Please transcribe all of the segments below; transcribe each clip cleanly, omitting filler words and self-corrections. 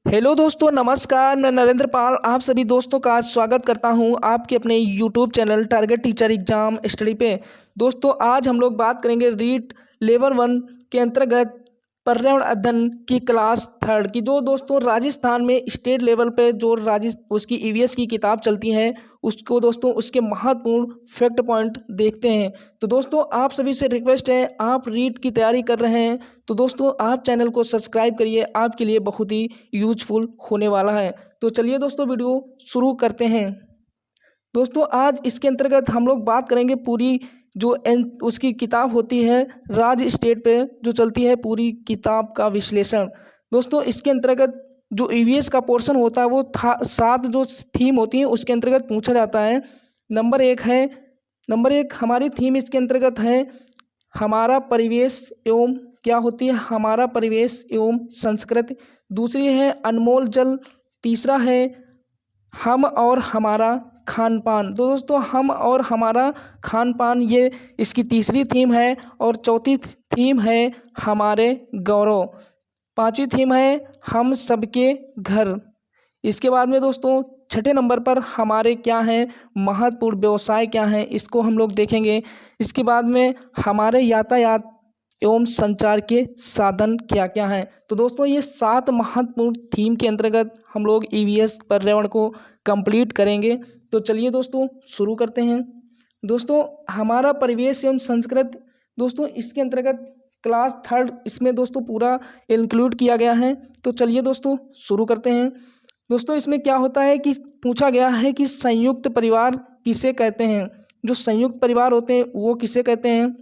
Hello दोस्तों, नमस्कार। मैं नरेंद्र पाल आप सभी दोस्तों का स्वागत करता हूं आपके अपने YouTube channel target teacher exam study पे। दोस्तों, आज हम लोग बात करेंगे रीट लेवल 1 के अंतर्गत पर्यावरण अध्ययन की क्लास थर्ड की। जो दोस्तों राजस्थान में स्टेट लेवल पे जो उसकी ईवीएस की किताब चलती है, उसको दोस्तों उसके महत्वपूर्ण फैक्ट पॉइंट देखते हैं। तो दोस्तों, आप सभी से रिक्वेस्ट है, आप रीट की तैयारी कर रहे हैं तो दोस्तों आप चैनल को सब्सक्राइब करिए, आपके लिए बहुत ही यूजफुल होने वाला है। तो चलिए दोस्तों, वीडियो शुरू करते हैं। दोस्तों, आज इसके अंतर्गत हम लोग बात करेंगे पूरी जो उसकी किताब होती है राज स्टेट पे जो चलती है, पूरी किताब का विश्लेषण। दोस्तों, इसके अंतर्गत जो ईवीएस का पोर्शन होता है वो था 7 जो थीम होती है उसके अंतर्गत पूछा जाता है। नंबर एक हमारी थीम इसके अंतर्गत है हमारा परिवेश एवं क्या होती है, हमारा परिवेश एवं संस्कृति। दूसरी है अनमोल जल। तीसरा है हम और हमारा खान पान। तो दोस्तों, हम और हमारा खान पान ये इसकी तीसरी थीम है। और चौथी थीम है हमारे गौरव। पांचवी थीम है हम सबके घर। इसके बाद में दोस्तों छठे नंबर पर हमारे क्या हैं महत्वपूर्ण व्यवसाय क्या हैं, इसको हम लोग देखेंगे। इसके बाद में हमारे यातायात एवं संचार के साधन क्या क्या हैं। तो दोस्तों, ये 7 महत्वपूर्ण थीम के अंतर्गत हम लोग ईवीएस पर्यावरण को कंप्लीट करेंगे। तो चलिए दोस्तों शुरू करते हैं। दोस्तों, हमारा परिवेश एवं संस्कृति, दोस्तों इसके अंतर्गत क्लास थर्ड इसमें दोस्तों पूरा इंक्लूड किया गया है। तो चलिए दोस्तों शुरू करते हैं। दोस्तों, इसमें क्या होता है कि पूछा गया है कि संयुक्त परिवार किसे कहते हैं। जो संयुक्त परिवार होते हैं वो किसे कहते हैं।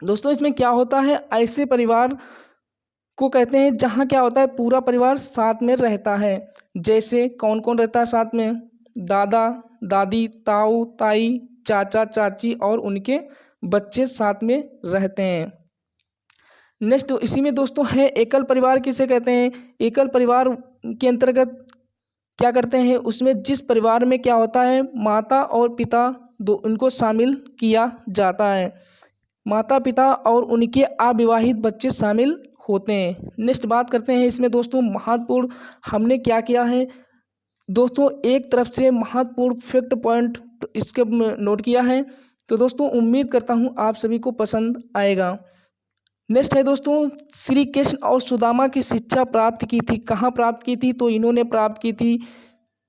दोस्तों, इसमें क्या होता है, ऐसे परिवार को कहते हैं जहाँ क्या होता है पूरा परिवार साथ में रहता है। जैसे कौन कौन रहता है साथ में, दादा दादी, ताऊ ताई, चाचा चाची और उनके बच्चे साथ में रहते हैं। नेक्स्ट इसी में दोस्तों है एकल परिवार किसे कहते हैं। एकल परिवार के अंतर्गत क्या करते हैं, उसमें जिस परिवार में क्या होता है माता और पिता दो उनको शामिल किया जाता है। माता पिता और उनके अविवाहित बच्चे शामिल होते हैं। नेक्स्ट बात करते हैं इसमें दोस्तों महत्वपूर्ण हमने क्या किया है। दोस्तों, एक तरफ से महत्वपूर्ण फैक्ट पॉइंट इसके नोट किया है। तो दोस्तों उम्मीद करता हूँ आप सभी को पसंद आएगा। नेक्स्ट है दोस्तों, श्री कृष्ण और सुदामा की शिक्षा प्राप्त की थी, कहाँ प्राप्त की थी, तो इन्होंने प्राप्त की थी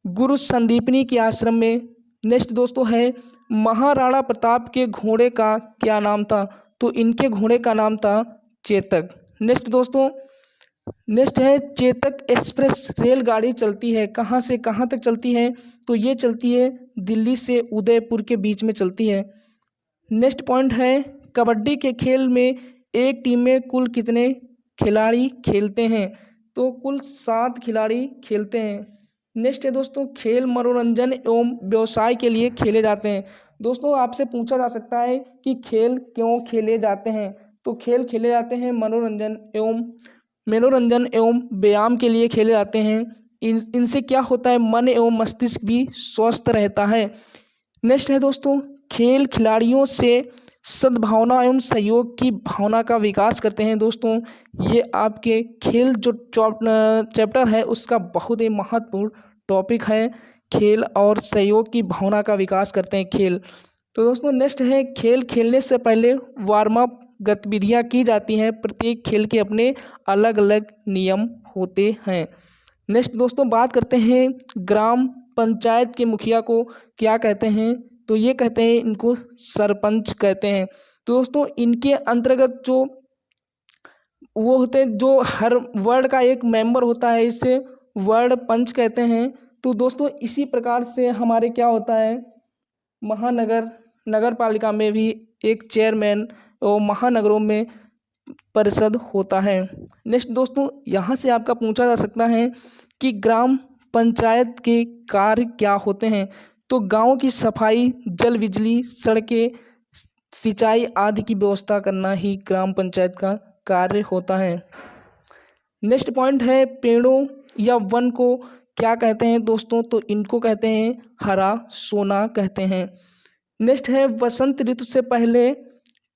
गुरु संदीपनी के आश्रम में। नेक्स्ट दोस्तों है महाराणा प्रताप के घोड़े का क्या नाम था, तो इनके घोड़े का नाम था चेतक। नेक्स्ट दोस्तों, नेक्स्ट है चेतक एक्सप्रेस रेलगाड़ी चलती है, कहाँ से कहाँ तक चलती है, तो ये चलती है दिल्ली से उदयपुर के बीच में चलती है। नेक्स्ट पॉइंट है कबड्डी के खेल में एक टीम में कुल कितने खिलाड़ी खेलते हैं, तो कुल 7 खिलाड़ी खेलते हैं। नेक्स्ट है दोस्तों खेल मनोरंजन एवं व्यवसाय के लिए खेले जाते हैं। दोस्तों, आपसे पूछा जा सकता है कि खेल क्यों खेले जाते हैं, तो खेल खेले जाते हैं मनोरंजन एवं व्यायाम के लिए खेले जाते हैं। इनसे क्या होता है मन एवं मस्तिष्क भी स्वस्थ रहता है। नेक्स्ट है दोस्तों खेल खिलाड़ियों से सद्भावना एवं सहयोग की भावना का विकास करते हैं। दोस्तों, ये आपके खेल जो चैप्टर है उसका बहुत ही महत्वपूर्ण टॉपिक है। खेल और सहयोग की भावना का विकास करते हैं खेल। तो दोस्तों नेक्स्ट है खेल खेलने से पहले वार्म अप गतिविधियां की जाती हैं। प्रत्येक खेल के अपने अलग अलग नियम होते हैं। नेक्स्ट दोस्तों बात करते हैं ग्राम पंचायत के मुखिया को क्या कहते हैं, तो ये कहते हैं इनको सरपंच कहते हैं। तो दोस्तों इनके अंतर्गत जो वो होते हैं जो हर वर्ड का एक मेंबर होता है, इसे वर्ड पंच कहते हैं। तो दोस्तों इसी प्रकार से हमारे क्या होता है नगर पालिका में भी एक चेयरमैन और महानगरों में परिषद होता है। नेक्स्ट दोस्तों यहाँ से आपका पूछा जा सकता है कि ग्राम पंचायत के कार्य क्या होते हैं, तो गांव की सफाई, जल बिजली, सड़कें, सिंचाई आदि की व्यवस्था करना ही ग्राम पंचायत का कार्य होता है। नेक्स्ट पॉइंट है पेड़ों या वन को क्या कहते हैं दोस्तों, तो इनको कहते हैं हरा सोना कहते हैं। नेक्स्ट है वसंत ऋतु से पहले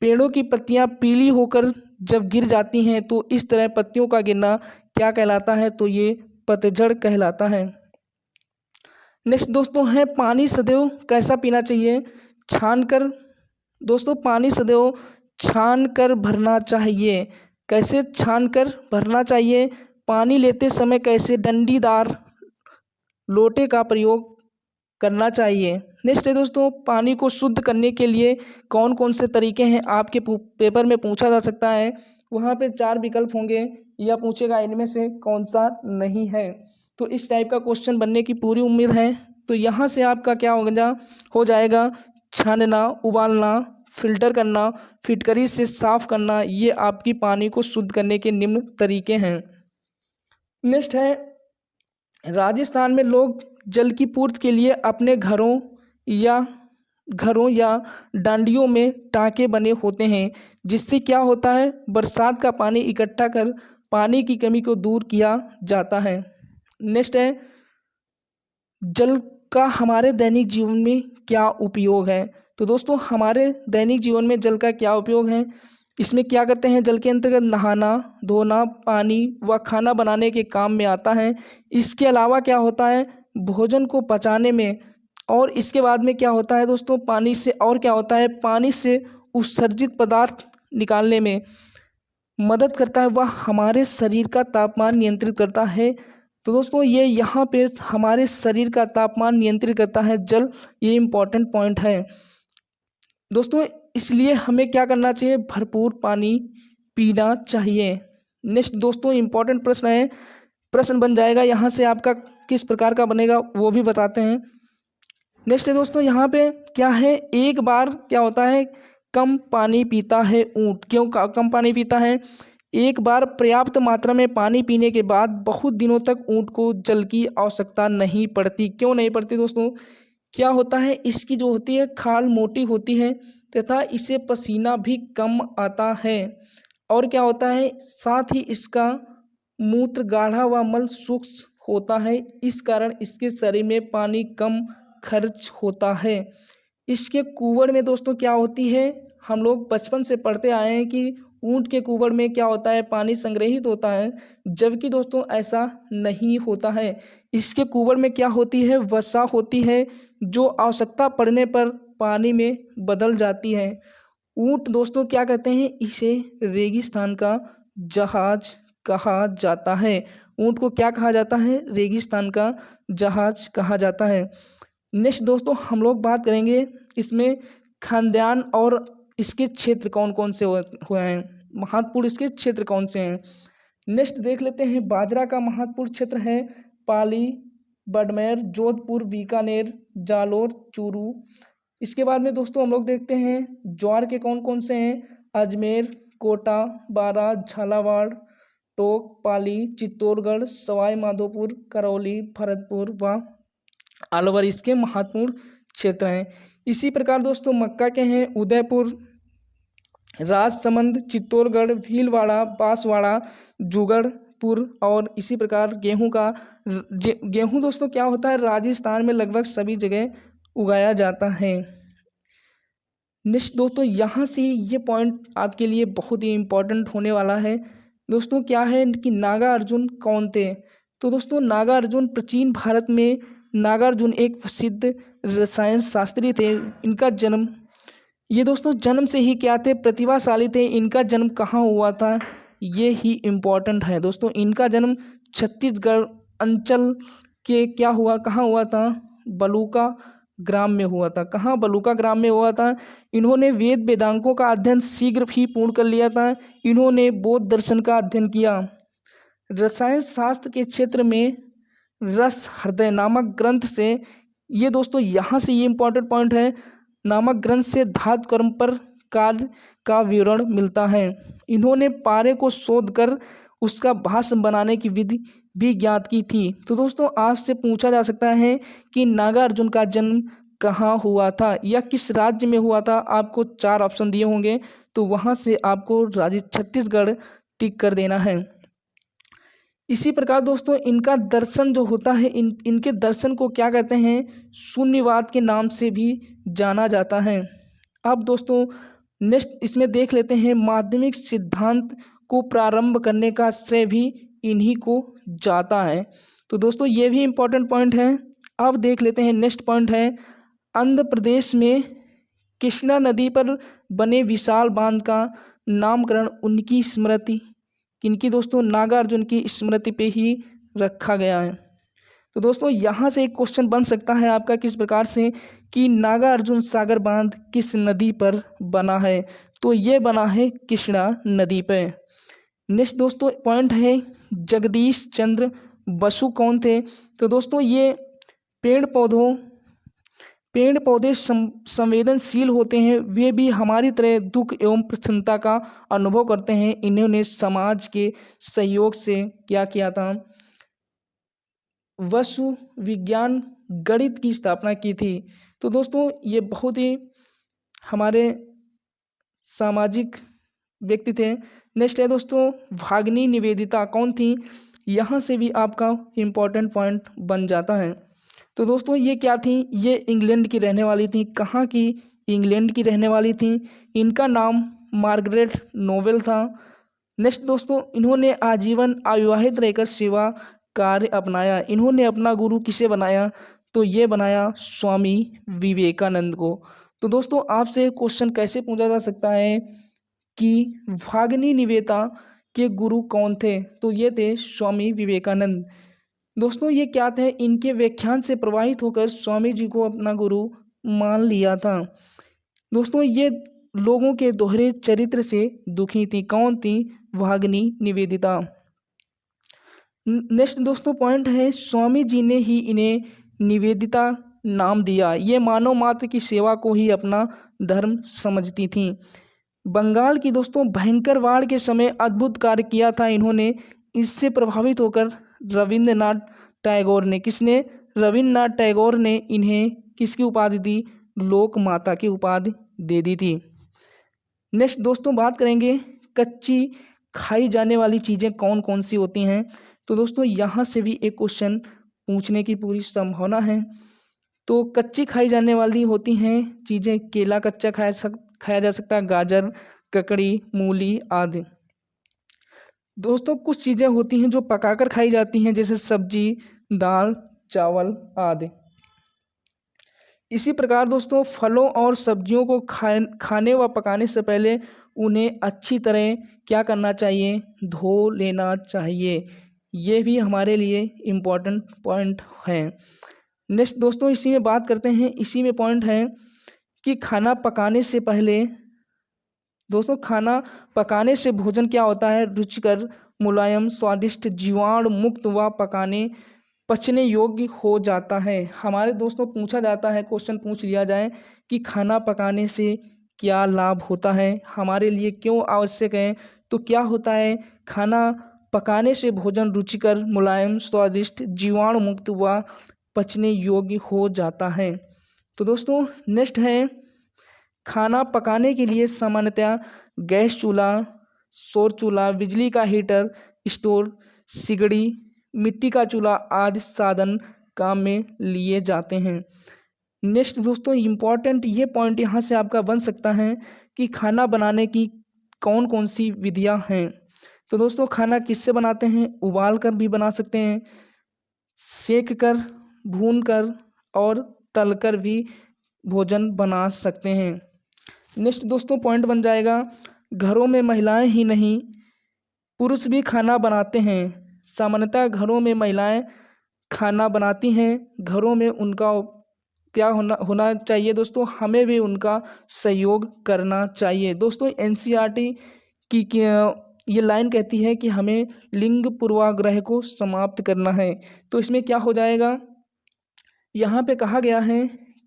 पेड़ों की पत्तियां पीली होकर जब गिर जाती हैं तो इस तरह पत्तियों का गिरना क्या कहलाता है, तो ये पतझड़ कहलाता है। नेक्स्ट दोस्तों है पानी सदैव कैसा पीना चाहिए? छानकर। दोस्तों पानी सदैव छानकर भरना चाहिए। कैसे छानकर भरना चाहिए? पानी लेते समय कैसे डंडीदार लोटे का प्रयोग करना चाहिए। नेक्स्ट है दोस्तों पानी को शुद्ध करने के लिए कौन कौन से तरीके हैं आपके पेपर में पूछा जा सकता है। वहाँ पे 4 विकल्प होंगे या पूछेगा इनमें से कौन सा नहीं है। तो इस टाइप का क्वेश्चन बनने की पूरी उम्मीद है। तो यहाँ से आपका क्या हो जाएगा? छानना, उबालना, फिल्टर करना, फिटकरी से साफ करना, ये आपकी पानी को शुद्ध करने के निम्न तरीके हैं। नेक्स्ट है राजस्थान में लोग जल की पूर्ति के लिए अपने घरों या डांडियों में टाँके बने होते हैं, जिससे क्या होता है? बरसात का पानी इकट्ठा कर पानी की कमी को दूर किया जाता है। नेक्स्ट है जल का हमारे दैनिक जीवन में क्या उपयोग है? तो दोस्तों हमारे दैनिक जीवन में जल का क्या उपयोग है? इसमें क्या करते हैं? जल के अंतर्गत नहाना, धोना, पानी व खाना बनाने के काम में आता है। इसके अलावा क्या होता है? भोजन को पचाने में। और इसके बाद में क्या होता है दोस्तों? पानी से और क्या होता है? पानी से उत्सर्जित पदार्थ निकालने में मदद करता है। वह हमारे शरीर का तापमान नियंत्रित करता है। तो दोस्तों ये यहाँ पे हमारे शरीर का तापमान नियंत्रित करता है जल, ये इम्पॉर्टेंट पॉइंट है दोस्तों। इसलिए हमें क्या करना चाहिए? भरपूर पानी पीना चाहिए। नेक्स्ट दोस्तों इम्पॉर्टेंट प्रश्न है, प्रश्न बन जाएगा यहाँ से आपका किस प्रकार का बनेगा वो भी बताते हैं। नेक्स्ट है दोस्तों यहाँ पे क्या है? एक बार क्या होता है? कम पानी पीता है ऊँट। क्यों कम पानी पीता है? एक बार पर्याप्त मात्रा में पानी पीने के बाद बहुत दिनों तक ऊँट को जल की आवश्यकता नहीं पड़ती। क्यों नहीं पड़ती दोस्तों? क्या होता है? इसकी जो होती है खाल मोटी होती है तथा इसे पसीना भी कम आता है। और क्या होता है? साथ ही इसका मूत्र गाढ़ा व मल सूक्ष्म होता है, इस कारण इसके शरीर में पानी कम खर्च होता है। इसके कुवड़ में दोस्तों क्या होती है? हम लोग बचपन से पढ़ते आए हैं कि ऊँट के कुवड़ में क्या होता है? पानी संग्रहित होता है, जबकि दोस्तों ऐसा नहीं होता है। इसके कुवड़ में क्या होती है? वसा होती है, जो आवश्यकता पड़ने पर पानी में बदल जाती है। ऊँट दोस्तों क्या कहते हैं? इसे रेगिस्तान का जहाज कहा जाता है। ऊँट को क्या कहा जाता है? रेगिस्तान का जहाज कहा जाता है। नेक्स्ट दोस्तों हम लोग बात करेंगे इसमें खाद्यान्न और इसके क्षेत्र कौन कौन से हुए हैं, महत्वपूर्ण इसके क्षेत्र कौन से हैं। नेक्स्ट देख लेते हैं बाजरा का महत्वपूर्ण क्षेत्र है पाली, बाड़मेर, जोधपुर, बीकानेर, जालोर, चूरू। इसके बाद में दोस्तों हम लोग देखते हैं ज्वार के कौन कौन से हैं? अजमेर, कोटा, बारा, झालावाड़, टोंक, पाली, चित्तौड़गढ़, सवाई माधोपुर, करौली, भरतपुर व अलवर इसके महत्वपूर्ण क्षेत्र हैं। इसी प्रकार दोस्तों मक्का के हैं उदयपुर, राजसमंद, चित्तौड़गढ़, भीलवाड़ा, बांसवाड़ा, जुगड़पुर। और इसी प्रकार गेहूं दोस्तों क्या होता है? राजस्थान में लगभग सभी जगह उगाया जाता है। नेक्स्ट दोस्तों यहाँ से ये पॉइंट आपके लिए बहुत ही इम्पोर्टेंट होने वाला है दोस्तों। क्या है कि नागार्जुन कौन थे? तो दोस्तों नागार्जुन प्राचीन भारत में नागार्जुन एक प्रसिद्ध रसायन शास्त्री थे। इनका जन्म ये दोस्तों जन्म से ही क्या थे? प्रतिभाशाली थे। इनका जन्म कहाँ हुआ था? ये ही इम्पोर्टेंट है दोस्तों। इनका जन्म छत्तीसगढ़ अंचल के क्या हुआ, कहाँ हुआ था? बलुका ग्राम में हुआ था। कहाँ? बलुका ग्राम में हुआ था। इन्होंने वेद वेदांगों का अध्ययन शीघ्र ही पूर्ण कर लिया था। इन्होंने बौद्ध दर्शन का अध्ययन किया। रसायन शास्त्र के क्षेत्र में रस हृदय नामक ग्रंथ से ये दोस्तों यहाँ से ये इम्पोर्टेंट पॉइंट है, नामक ग्रंथ से धातु कर्म पर कार्य का विवरण मिलता है। इन्होंने पारे को शोध कर उसका भाष्य बनाने की विधि भी ज्ञात की थी। तो दोस्तों आपसे पूछा जा सकता है कि नागार्जुन का जन्म कहाँ हुआ था या किस राज्य में हुआ था? आपको 4 ऑप्शन दिए होंगे, तो वहाँ से आपको राज्य छत्तीसगढ़ टिक कर देना है। इसी प्रकार दोस्तों इनका दर्शन जो होता है, इनके दर्शन को क्या कहते हैं? शून्यवाद के नाम से भी जाना जाता है। अब दोस्तों नेक्स्ट इसमें देख लेते हैं माध्यमिक सिद्धांत को प्रारंभ करने का श्रेय भी इन्हीं को जाता है। तो दोस्तों ये भी इम्पोर्टेंट पॉइंट है। अब देख लेते हैं नेक्स्ट पॉइंट है, आंध्र प्रदेश में कृष्णा नदी पर बने विशाल बांध का नामकरण उनकी स्मृति, किनकी दोस्तों, नागार्जुन की स्मृति पे ही रखा गया है। तो दोस्तों यहाँ से एक क्वेश्चन बन सकता है आपका किस प्रकार से कि नागार्जुन सागर बांध किस नदी पर बना है, तो ये बना है कृष्णा नदी पे। नेक्स्ट दोस्तों पॉइंट है, जगदीश चंद्र बसु कौन थे, तो दोस्तों ये पेड़ पौधे संवेदनशील होते हैं, वे भी हमारी तरह दुख एवं प्रसन्नता का अनुभव करते हैं। इन्होंने समाज के सहयोग से क्या किया था, वसु विज्ञान गणित की स्थापना की थी। तो दोस्तों ये बहुत ही हमारे सामाजिक व्यक्ति थे। नेक्स्ट है दोस्तों, भागिनी निवेदिता कौन थी, यहाँ से भी आपका इम्पोर्टेंट पॉइंट बन जाता है। तो दोस्तों ये क्या थी, ये इंग्लैंड की रहने वाली थी। कहाँ की, इंग्लैंड की रहने वाली थी। इनका नाम मार्गरेट नोबेल था। नेक्स्ट दोस्तों, इन्होंने आजीवन अविवाहित रहकर सेवा कार्य अपनाया। इन्होंने अपना गुरु किसे बनाया, तो ये बनाया स्वामी विवेकानंद को। तो दोस्तों आपसे क्वेश्चन कैसे पूछा जा सकता है कि भागिनी निवेदिता के गुरु कौन थे, तो ये थे स्वामी विवेकानंद। दोस्तों ये क्या थे, इनके व्याख्यान से प्रभावित होकर स्वामी जी को अपना गुरु मान लिया था। दोस्तों ये लोगों के दोहरे चरित्र से दुखी थी। कौन थी, भागिनी निवेदिता। नेक्स्ट दोस्तों पॉइंट है, स्वामी जी ने ही इन्हें निवेदिता नाम दिया। ये मानव मात्र की सेवा को ही अपना धर्म समझती थी। बंगाल की दोस्तों भयंकर बाढ़ के समय अद्भुत कार्य किया था इन्होंने। इससे प्रभावित होकर रविंद्रनाथ टैगोर ने, किसने, रविंद्रनाथ टैगोर ने इन्हें किसकी उपाधि दी, लोक माता की उपाधि दे दी थी। नेक्स्ट दोस्तों बात करेंगे, कच्ची खाई जाने वाली चीज़ें कौन कौन सी होती हैं। तो दोस्तों यहाँ से भी एक क्वेश्चन पूछने की पूरी संभावना है। तो कच्ची खाई जाने वाली होती हैं चीज़ें, केला कच्चा खाया जा सकता है, गाजर, ककड़ी, मूली आदि। दोस्तों कुछ चीज़ें होती हैं जो पकाकर खाई जाती हैं, जैसे सब्जी, दाल, चावल आदि। इसी प्रकार दोस्तों फलों और सब्जियों को खाने व पकाने से पहले उन्हें अच्छी तरह क्या करना चाहिए, धो लेना चाहिए। ये भी हमारे लिए इम्पोर्टेंट पॉइंट है। नेक्स्ट दोस्तों इसी में बात करते हैं, इसी में पॉइंट है कि खाना पकाने से पहले, दोस्तों खाना पकाने से भोजन क्या होता है, रुचिकर, मुलायम, स्वादिष्ट, जीवाणु मुक्त व पचने योग्य हो जाता है। हमारे दोस्तों पूछा जाता है, क्वेश्चन पूछ लिया जाए कि खाना पकाने से क्या लाभ होता है, हमारे लिए क्यों आवश्यक है, तो क्या होता है, खाना पकाने से भोजन रुचिकर, मुलायम, स्वादिष्ट, जीवाणु मुक्त व पचने योग्य हो जाता है। तो दोस्तों नेक्स्ट है, खाना पकाने के लिए सामान्यतया गैस चूल्हा, सौर चूल्हा, बिजली का हीटर, स्टोव, सिगड़ी, मिट्टी का चूल्हा आदि साधन काम में लिए जाते हैं। नेक्स्ट दोस्तों इम्पॉर्टेंट ये पॉइंट यहाँ से आपका बन सकता है कि खाना बनाने की कौन कौन सी विधियाँ हैं। तो दोस्तों खाना किससे बनाते हैं, उबाल कर भी बना सकते हैं, सेक कर, भून कर और तल कर भी भोजन बना सकते हैं। नेक्स्ट दोस्तों पॉइंट बन जाएगा, घरों में महिलाएं ही नहीं पुरुष भी खाना बनाते हैं। सामान्यतः घरों में महिलाएं खाना बनाती हैं, घरों में उनका क्या होना चाहिए दोस्तों, हमें भी उनका सहयोग करना चाहिए। दोस्तों एनसीईआरटी की ये लाइन कहती है कि हमें लिंग पूर्वाग्रह को समाप्त करना है। तो इसमें क्या हो जाएगा, यहाँ पे कहा गया है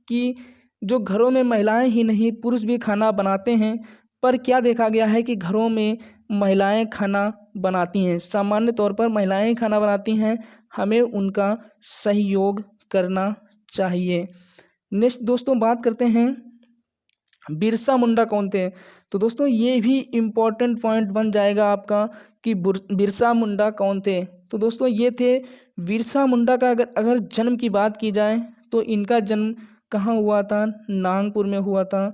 कि जो घरों में महिलाएं ही नहीं पुरुष भी खाना बनाते हैं, पर क्या देखा गया है कि घरों में महिलाएं खाना बनाती हैं, सामान्य तौर पर महिलाएं खाना बनाती हैं, हमें उनका सहयोग करना चाहिए। नेक्स्ट दोस्तों बात करते हैं, बिरसा मुंडा कौन थे। तो दोस्तों ये भी इम्पोर्टेंट पॉइंट बन जाएगा आपका कि बिरसा मुंडा कौन थे। तो दोस्तों ये थे बिरसा मुंडा का अगर जन्म की बात की जाए तो इनका जन्म कहाँ हुआ था, नागपुर में हुआ था।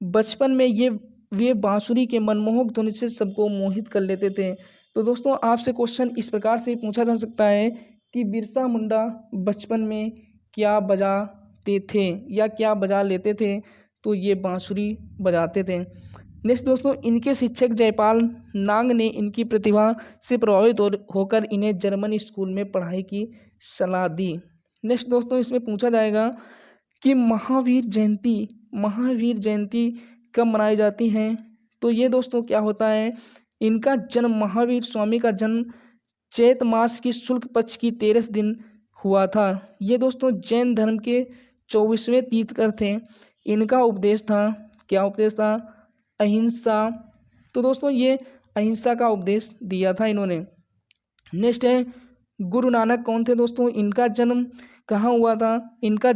बचपन में वे बांसुरी के मनमोहक धुन से सबको मोहित कर लेते थे। तो दोस्तों आपसे क्वेश्चन इस प्रकार से पूछा जा सकता है कि बिरसा मुंडा बचपन में क्या बजाते थे या क्या बजा लेते थे, तो ये बांसुरी बजाते थे। नेक्स्ट दोस्तों, इनके शिक्षक जयपाल नाग ने इनकी प्रतिभा से प्रभावित होकर इन्हें जर्मन स्कूल में पढ़ाई की सलाह दी। नेक्स्ट दोस्तों, इसमें पूछा जाएगा कि महावीर जयंती कब मनाई जाती है, तो ये दोस्तों क्या होता है, इनका जन्म, महावीर स्वामी का जन्म चैत मास की शुक्ल पक्ष की 13 दिन हुआ था। ये दोस्तों जैन धर्म के 24वें तीर्थंकर थे। इनका उपदेश था, क्या उपदेश था, अहिंसा। तो दोस्तों ये अहिंसा का उपदेश दिया था इन्होंने। नेक्स्ट है गुरु नानक कौन थे दोस्तों, इनका जन्म कहाँ हुआ था, इनका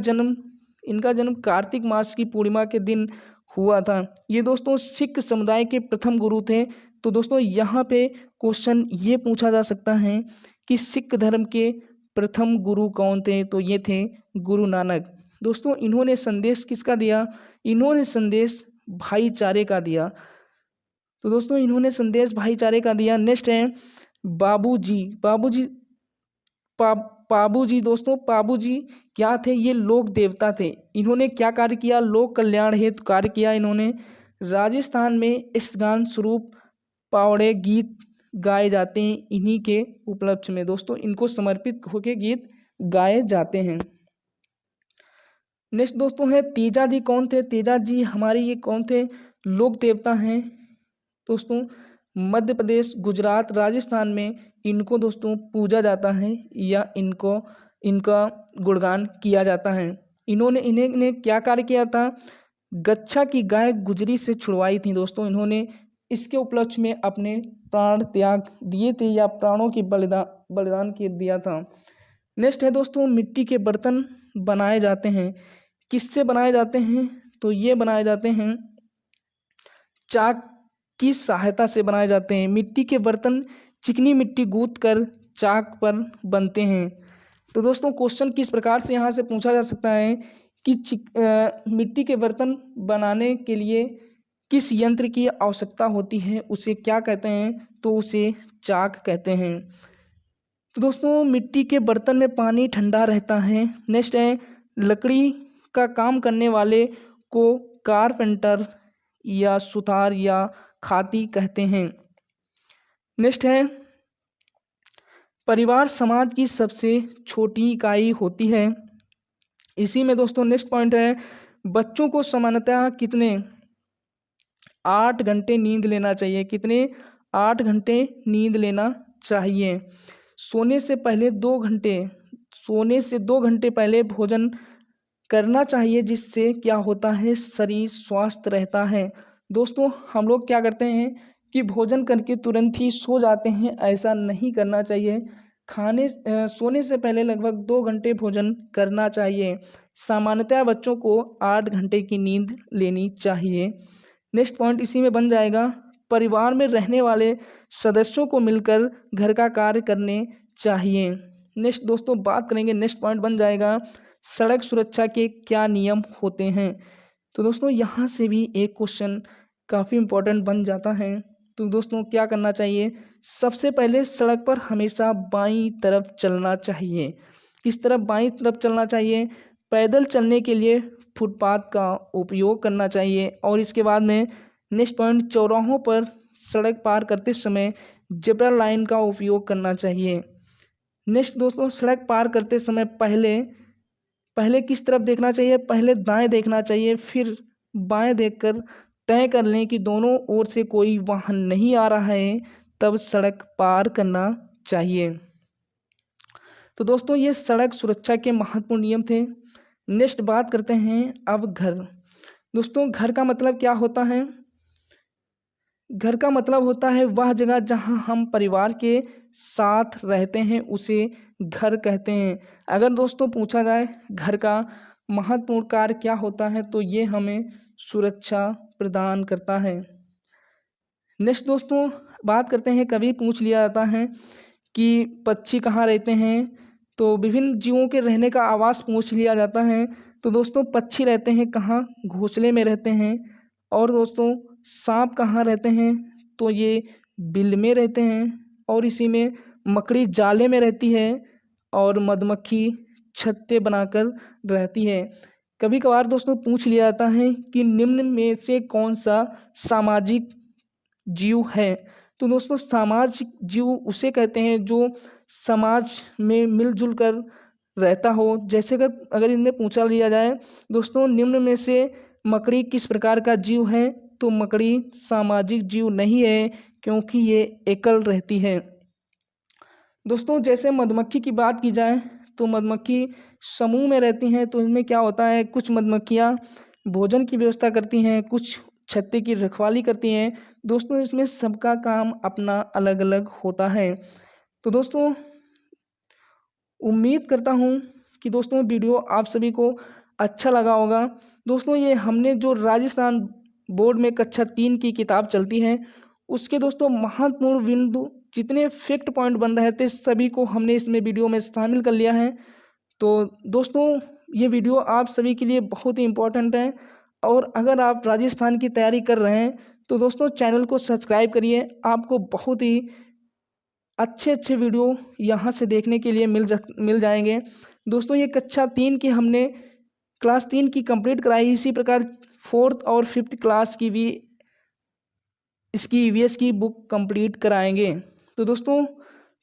जन्म कार्तिक मास की पूर्णिमा के दिन हुआ था। ये दोस्तों सिख समुदाय के प्रथम गुरु थे। तो दोस्तों यहाँ पे क्वेश्चन ये पूछा जा सकता है कि सिख धर्म के प्रथम गुरु कौन थे, तो ये थे गुरु नानक। दोस्तों इन्होंने संदेश किसका दिया, इन्होंने संदेश भाईचारे का दिया। तो दोस्तों इन्होंने संदेश भाईचारे का दिया। नेक्स्ट है पाबूजी दोस्तों, पाबूजी क्या थे, ये लोक देवता थे। इन्होंने क्या कार्य किया, लोक कल्याण हेतु कार्य किया इन्होंने। राजस्थान में इस गान स्वरूप पावड़े गीत गाए जाते हैं इन्हीं के उपलक्ष्य में। दोस्तों इनको समर्पित होकर गीत गाए जाते हैं। नेक्स्ट दोस्तों है तेजा जी कौन थे, तेजा जी हमारे ये कौन थे, लोक देवता हैं दोस्तों। मध्य प्रदेश, गुजरात, राजस्थान में इनको दोस्तों पूजा जाता है या इनका गुणगान किया जाता है। इन्हें क्या कार्य किया था, गच्छा की गाय गुजरी से छुड़वाई थी दोस्तों। इन्होंने इसके उपलक्ष्य में अपने प्राण त्याग दिए थे या प्राणों की बलिदान के दिया था। नेक्स्ट है दोस्तों मिट्टी के बर्तन बनाए जाते हैं, किससे बनाए जाते हैं, तो ये बनाए जाते हैं चाक की सहायता से बनाए जाते हैं। मिट्टी के बर्तन चिकनी मिट्टी गूंथ कर चाक पर बनते हैं। तो दोस्तों क्वेश्चन किस प्रकार से यहाँ से पूछा जा सकता है कि मिट्टी के बर्तन बनाने के लिए किस यंत्र की आवश्यकता होती है, उसे क्या कहते हैं, तो उसे चाक कहते हैं। तो दोस्तों मिट्टी के बर्तन में पानी ठंडा रहता है। नेक्स्ट है लकड़ी का काम करने वाले को कारपेंटर या सुथार या खाती कहते हैं। नेक्स्ट है परिवार समाज की सबसे छोटी इकाई होती है। इसी में दोस्तों नेक्स्ट पॉइंट है बच्चों को सामान्यतः कितने 8 घंटे नींद लेना चाहिए, कितने 8 घंटे नींद लेना चाहिए। सोने से 2 घंटे पहले भोजन करना चाहिए, जिससे क्या होता है, शरीर स्वस्थ रहता है। दोस्तों हम लोग क्या करते हैं कि भोजन करके तुरंत ही सो जाते हैं, ऐसा नहीं करना चाहिए। सोने से पहले लगभग 2 घंटे भोजन करना चाहिए। सामान्यतः बच्चों को 8 घंटे की नींद लेनी चाहिए। नेक्स्ट पॉइंट इसी में बन जाएगा परिवार में रहने वाले सदस्यों को मिलकर घर का कार्य करने चाहिए। नेक्स्ट दोस्तों बात करेंगे, नेक्स्ट पॉइंट बन जाएगा सड़क सुरक्षा के क्या नियम होते हैं। तो दोस्तों यहाँ से भी एक क्वेश्चन काफ़ी इम्पोर्टेंट बन जाता है। तो दोस्तों क्या करना चाहिए, सबसे पहले सड़क पर हमेशा बाईं तरफ चलना चाहिए। किस तरफ, बाईं तरफ चलना चाहिए। पैदल चलने के लिए फुटपाथ का उपयोग करना चाहिए। और इसके बाद में नेक्स्ट पॉइंट चौराहों पर सड़क पार करते समय जेब्रा लाइन का उपयोग करना चाहिए। नेक्स्ट दोस्तों सड़क पार करते समय पहले किस तरफ देखना चाहिए, पहले दाएं देखना चाहिए, फिर बाएं देखकर तय कर लें कि दोनों ओर से कोई वाहन नहीं आ रहा है, तब सड़क पार करना चाहिए। तो दोस्तों ये सड़क सुरक्षा के महत्वपूर्ण नियम थे। नेक्स्ट बात करते हैं अब घर। दोस्तों घर का मतलब क्या होता है, घर का मतलब होता है वह जगह जहां हम परिवार के साथ रहते हैं, उसे घर कहते हैं। अगर दोस्तों पूछा जाए घर का महत्वपूर्ण कार्य क्या होता है, तो ये हमें सुरक्षा प्रदान करता है। नेक्स्ट दोस्तों बात करते हैं, कभी पूछ लिया जाता है कि पक्षी कहाँ रहते हैं, तो विभिन्न जीवों के रहने का आवास पूछ लिया जाता है। तो दोस्तों पक्षी रहते हैं कहाँ, घोंसले में रहते हैं। और दोस्तों सांप कहाँ रहते हैं, तो ये बिल में रहते हैं। और इसी में मकड़ी जाले में रहती है। और मधुमक्खी छत्ते बनाकर रहती है। कभी कभार दोस्तों पूछ लिया जाता है कि निम्न में से कौन सा सामाजिक जीव है। तो दोस्तों सामाजिक जीव उसे कहते हैं जो समाज में मिलजुल कर रहता हो। जैसे अगर इनमें पूछा लिया जाए दोस्तों निम्न में से मकड़ी किस प्रकार का जीव है, तो मकड़ी सामाजिक जीव नहीं है क्योंकि ये एकल रहती है। दोस्तों जैसे मधुमक्खी की बात की जाए तो मधुमक्खी समूह में रहती हैं। तो इनमें क्या होता है, कुछ मधुमक्खियाँ भोजन की व्यवस्था करती हैं, कुछ छत्ते की रखवाली करती हैं। दोस्तों इसमें सबका काम अपना अलग अलग होता है। तो दोस्तों उम्मीद करता हूँ कि दोस्तों वीडियो आप सभी को अच्छा लगा होगा। दोस्तों ये हमने जो राजस्थान बोर्ड में कक्षा 3 की किताब चलती है उसके दोस्तों महत्वपूर्ण बिंदु जितने फैक्ट पॉइंट बन रहे थे सभी को हमने इसमें वीडियो में शामिल कर लिया है। तो दोस्तों ये वीडियो आप सभी के लिए बहुत ही इम्पोर्टेंट है। और अगर आप राजस्थान की तैयारी कर रहे हैं तो दोस्तों चैनल को सब्सक्राइब करिए। आपको बहुत ही अच्छे अच्छे वीडियो यहाँ से देखने के लिए मिल जाएंगे। दोस्तों ये कक्षा 3 की हमने क्लास 3 की कंप्लीट कराई। इसी प्रकार 4th और 5th क्लास की भी इसकी EVS की बुक कंप्लीट कराएंगे। तो दोस्तों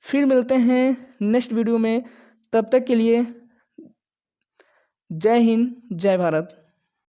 फिर मिलते हैं नेक्स्ट वीडियो में। तब तक के लिए जय हिंद जय भारत।